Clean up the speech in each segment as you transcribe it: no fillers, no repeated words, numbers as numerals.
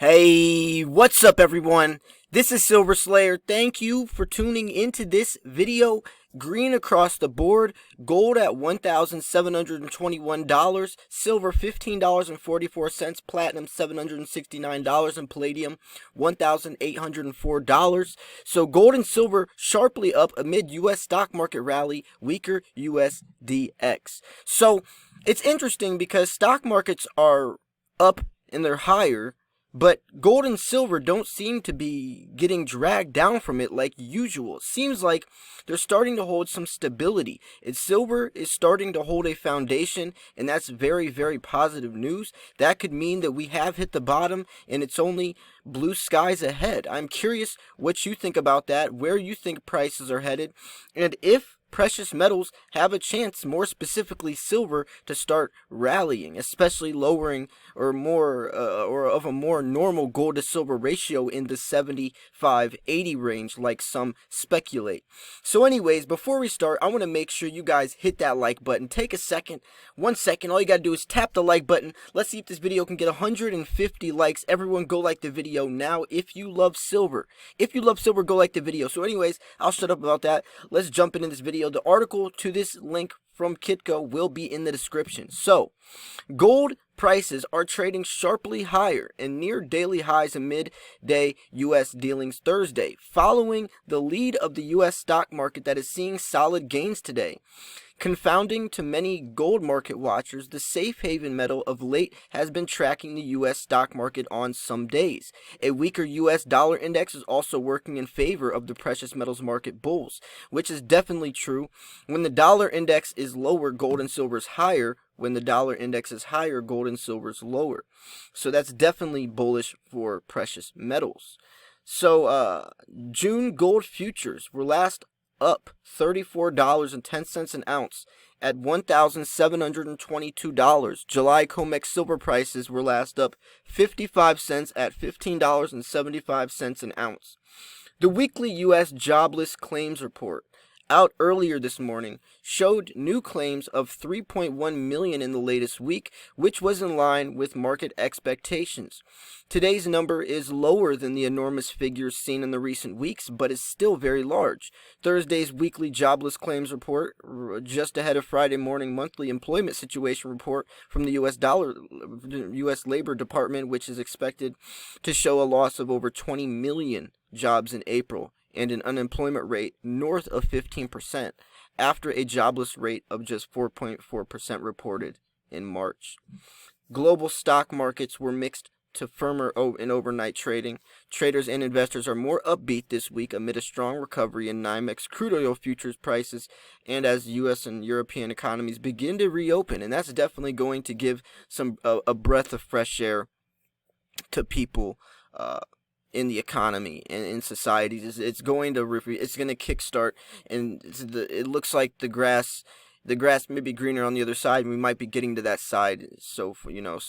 Hey, what's up everyone? This is Silver Slayer. Thank you for tuning into this video. Green across the board, gold at $1,721, silver $15.44, platinum $769, and palladium $1,804. So gold and silver sharply up amid U.S. stock market rally, weaker USDX. So it's interesting because stock markets are up and they're higher, but gold and silver don't seem to be getting dragged down from it like usual. It seems like they're starting to hold some stability. Silver is starting to hold a foundation, and that's very, very positive news. That could mean that we have hit the bottom, and it's only blue skies ahead. I'm curious what you think about that, where you think prices are headed, and if precious metals have a chance, more specifically silver, to start rallying, especially lowering or of a more normal gold to silver ratio in the 75-80 range like some speculate. So anyways, before we start, I want to make sure you guys hit that like button. Take a second, 1 second, all you gotta do is tap the like button. Let's see if this video can get 150 likes. Everyone go like the video now if you love silver. If you love silver, go like the video. So anyways, I'll shut up about that. Let's jump into this video. The article to this link from Kitco will be in the description. So, gold prices are trading sharply higher and near daily highs in midday U.S. dealings Thursday, following the lead of the U.S. stock market that is seeing solid gains today. Confounding to many gold market watchers, the safe haven metal of late has been tracking the U.S. stock market on some days. A weaker U.S. dollar index is also working in favor of the precious metals market bulls, which is definitely true. When the dollar index is lower, gold and silver is higher. When the dollar index is higher, gold and silver is lower. So that's definitely bullish for precious metals. So June gold futures were last up $34.10 an ounce at $1,722. July COMEX silver prices were last up 55 cents at $15.75 an ounce. The weekly U.S. jobless claims report, out earlier this morning, showed new claims of 3.1 million in the latest week, which was in line with market expectations. Today's number is lower than the enormous figures seen in the recent weeks, but is still very large. Thursday's weekly jobless claims report, just ahead of Friday morning monthly employment situation report from the U.S. Labor Department, which is expected to show a loss of over 20 million jobs in April, and an unemployment rate north of 15%, after a jobless rate of just 4.4% reported in March. Global stock markets were mixed to firmer in overnight trading. Traders and investors are more upbeat this week amid a strong recovery in NYMEX crude oil futures prices, and as U.S. and European economies begin to reopen, and that's definitely going to give a breath of fresh air to people in the economy and in society. It's going to kickstart, and it looks like the grass may be greener on the other side, and we might be getting to that side, so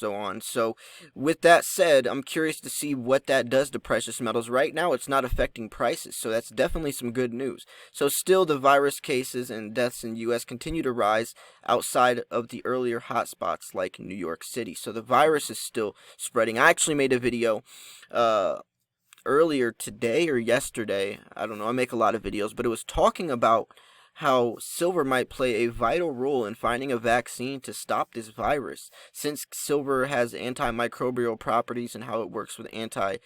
on. So with that said, I'm curious to see what that does to precious metals. Right now it's not affecting prices, so that's definitely some good news. So still, the virus cases and deaths in the U.S. continue to rise outside of the earlier hotspots like New York City. So the virus is still spreading. I actually made a video earlier today or yesterday, I don't know, I make a lot of videos, but it was talking about how silver might play a vital role in finding a vaccine to stop this virus, since silver has antimicrobial properties and how it works with antibodies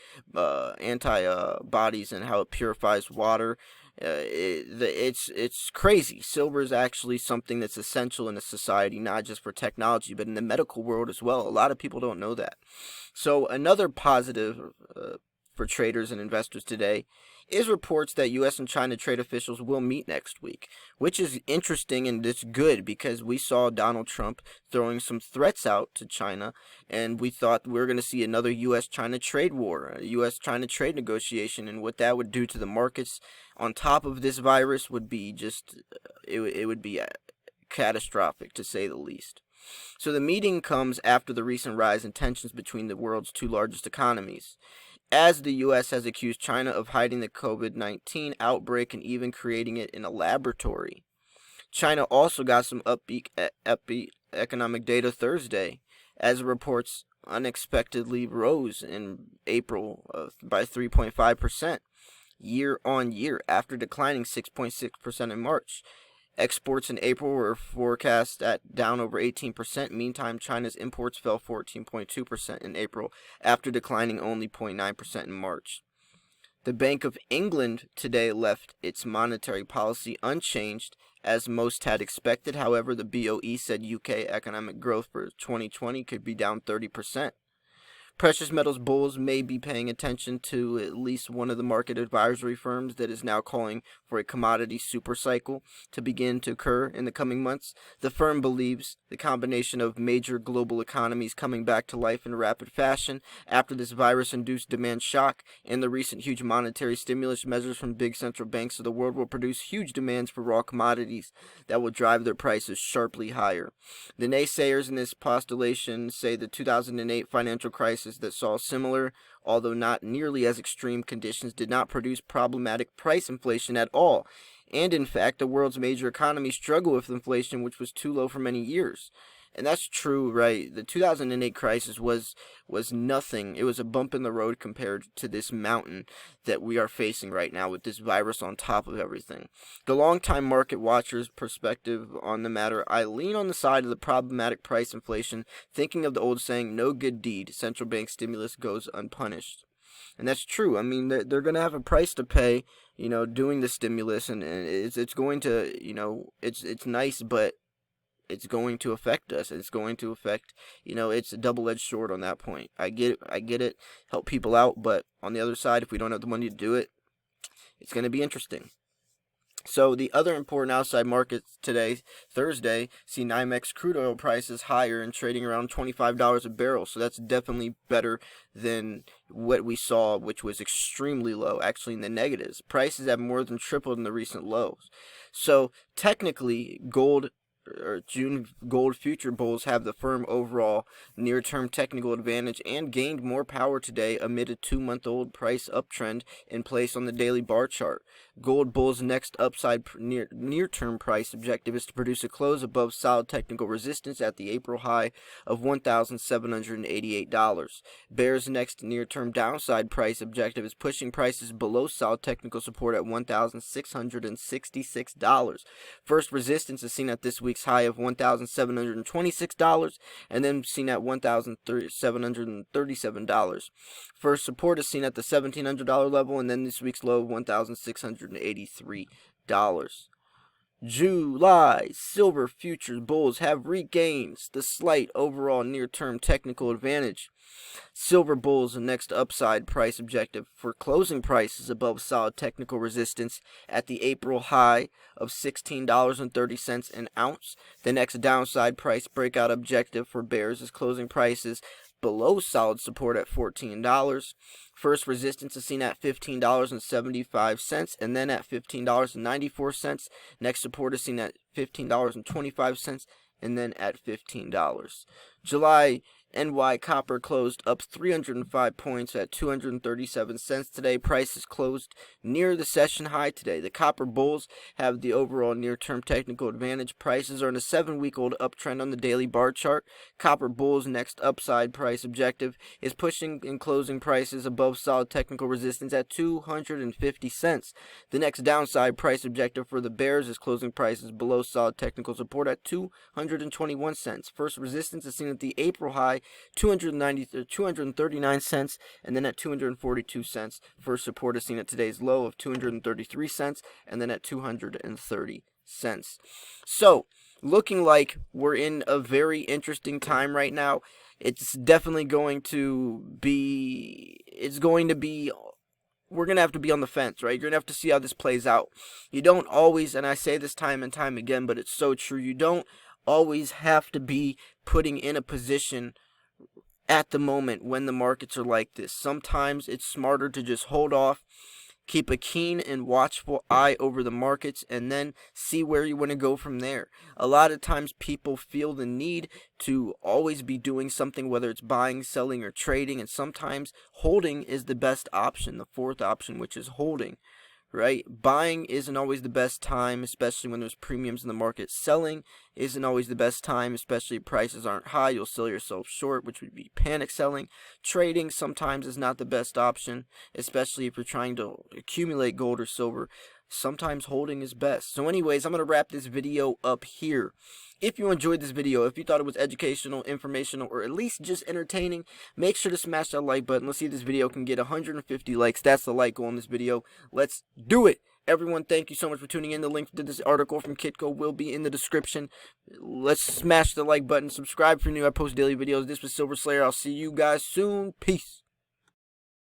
and how it purifies water. It's crazy. Silver is actually something that's essential in a society, not just for technology, but in the medical world as well. A lot of people don't know that. So another positive for traders and investors today is reports that U.S. and China trade officials will meet next week, which is interesting, and it's good because we saw Donald Trump throwing some threats out to China, and we thought we were going to see another U.S.-China trade war, a U.S.-China trade negotiation, and what that would do to the markets on top of this virus would be just, it would be catastrophic, to say the least. So the meeting comes after the recent rise in tensions between the world's two largest economies, as the U.S. has accused China of hiding the COVID-19 outbreak and even creating it in a laboratory. China also got some upbeat economic data Thursday, as reports unexpectedly rose in April by 3.5% year on year after declining 6.6% in March. Exports in April were forecast at down over 18%. Meantime, China's imports fell 14.2% in April after declining only 0.9% in March. The Bank of England today left its monetary policy unchanged as most had expected. However, the BOE said UK economic growth for 2020 could be down 30%. Precious metals bulls may be paying attention to at least one of the market advisory firms that is now calling for a commodity supercycle to begin to occur in the coming months. The firm believes the combination of major global economies coming back to life in rapid fashion after this virus-induced demand shock and the recent huge monetary stimulus measures from big central banks of the world will produce huge demands for raw commodities that will drive their prices sharply higher. The naysayers in this postulation say the 2008 financial crisis that saw similar, although not nearly as extreme conditions did not produce problematic price inflation at all. And in fact, the world's major economies struggle with inflation, which was too low for many years. And that's true, right? The 2008 crisis was nothing. It was a bump in the road compared to this mountain that we are facing right now with this virus on top of everything. The longtime market watcher's perspective on the matter, I lean on the side of the problematic price inflation, thinking of the old saying, no good deed, central bank stimulus goes unpunished. And that's true. I mean, they're going to have a price to pay, doing the stimulus, and it's going to, it's nice, but it's going to affect us. It's going to affect, it's a double-edged sword on that point. I get it, help people out, but on the other side, if we don't have the money to do it, it's going to be interesting. So the other important outside markets today, Thursday, see NYMEX crude oil prices higher and trading around $25 a barrel. So that's definitely better than what we saw, which was extremely low, actually in the negatives. Prices have more than tripled in the recent lows. So technically, June gold future bulls have the firm overall near-term technical advantage and gained more power today amid a 2-month-old price uptrend in place on the daily bar chart. Gold bulls' next upside near-term price objective is to produce a close above solid technical resistance at the April high of $1,788. Bears' next near-term downside price objective is pushing prices below solid technical support at $1,666. First resistance is seen at this week's high of $1,726 and then seen at $1,737. First support is seen at the $1,700 level and then this week's low of $1,683. July silver futures bulls have regained the slight overall near-term technical advantage. Silver bulls' next upside price objective for closing prices above solid technical resistance at the April high of $16.30 an ounce. The next downside price breakout objective for bears is closing prices below solid support at $14. First resistance is seen at $15.75 and then at $15.94. Next support is seen at $15.25 and then at $15. July NY copper closed up 305 points at 237 cents today. Prices closed near the session high today. The copper bulls have the overall near-term technical advantage. Prices are in a 7-week-old uptrend on the daily bar chart. Copper bulls' next upside price objective is pushing and closing prices above solid technical resistance at 250 cents. The next downside price objective for the bears is closing prices below solid technical support at 221 cents. First resistance is seen at the April high 239 cents and then at 242 cents. First support is seen at today's low of 233 cents and then at 230 cents. So, looking like we're in a very interesting time right now. It's definitely going to be we're going to have to be on the fence, right? You're going to have to see how this plays out. You don't always, and I say this time and time again, but it's so true, you don't always have to be putting in a position at the moment when the markets are like this. Sometimes it's smarter to just hold off, keep a keen and watchful eye over the markets, and then see where you want to go from there. A lot of times people feel the need to always be doing something, whether it's buying, selling, or trading, and sometimes holding is the best option, the fourth option, which is holding. right? Buying isn't always the best time, especially when there's premiums in the market. Selling isn't always the best time, especially if prices aren't high. You'll sell yourself short, which would be panic selling. Trading sometimes is not the best option, especially if you're trying to accumulate gold or silver. Sometimes holding is best. So anyways, I'm going to wrap this video up here. If you enjoyed this video, if you thought it was educational, informational, or at least just entertaining, make sure to smash that like button. Let's see if this video can get 150 likes. That's the like goal on this video. Let's do it. Everyone, thank you so much for tuning in. The link to this article from Kitco will be in the description. Let's smash the like button. Subscribe if you're new. I post daily videos. This was Silver Slayer. I'll see you guys soon. Peace.